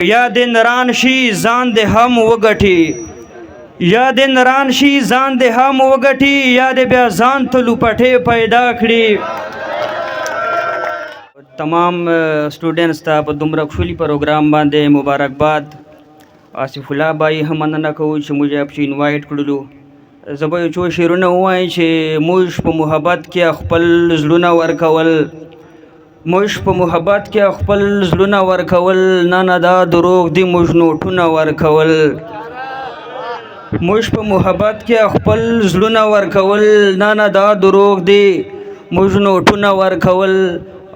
یا دین ران شي ځان دې هم وګټي یا دین ران شي ځان دې هم وګټي یا دې بیا ځان ته لوپټې پیدا کړي تمام سټوډنټس ته په دومره ښکلي پروګرام باندې مبارکباد آصف الله بای هم مننه کوو چې موږ یې پکې انوایټ کړلو زه به یو څو شعرونه ووایم چې موږ په محبت کې خپل زړونه ورکول موږ په محبت کې خپل زړونه ورکول نه دا دروغ دي موږ نوټونه ورکول موږ په محبت کې خپل زړونه ورکول نه دا دروغ دي موږ نوټونه ورکول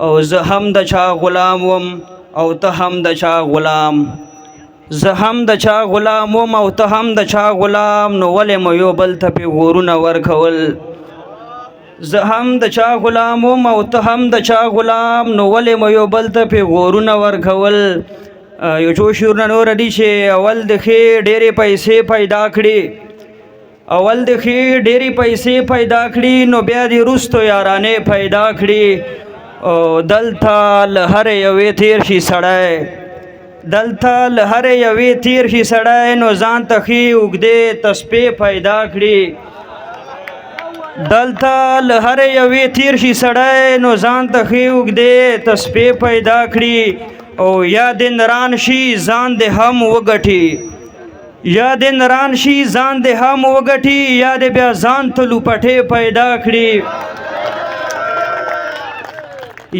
او زه هم د چا غلام وم او ته هم د چا غلام زه هم د چا غلام وم او ته هم د چا غلام نو ولې مو یو بل ته پې غورونه ورکول زه هم د چا غلام وم او ته هم د چا غلام نو ولې مو یو بل ته پې غورونه ورکول یو څو شعرونه نور دي چې اول د ښې ډېرې پیسې پیدا کړي اول د ښې ډېرې پیسې پیدا کړي نو بیا دې وروستو یارانې پیدا کړي او دلته له هرې یوې تېر شي سړی دلته له هرې یوې تېر شي سړی نو ځان ته ښې اوږدې تسپې پیدا کړي دلته له هرې یوې تېر شي سړی نو ځان ته ښې اوږدې تسپې پیدا کړي او یا دې نران شي ځان دې هم وګټي یا دې نران شي ځان دې هم وګټي یا دې بیا ځان ته لوپټې پیدا کړي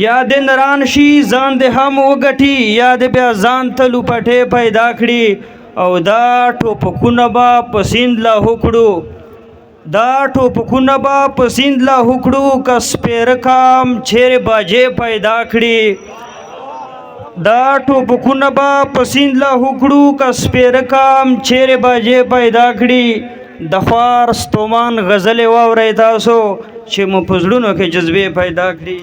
یا دې نران شي ځان دې هم وګټي یا دې بیا ځان ته لوپټې پیدا کړي او دا ټوپکونه به په سیند لا وکړو دا ټوپکونه به په سیند لا وکړو که سپېره کام چیرې باجې پیدا کړي دا ټوپکونه به په سیند لا وکړو که سپېره کام چیرې باجې پیدا کړي د خوار ستومان غزلې واورئ تاسو چې مو په زړونو کې جذبې پیدا کړي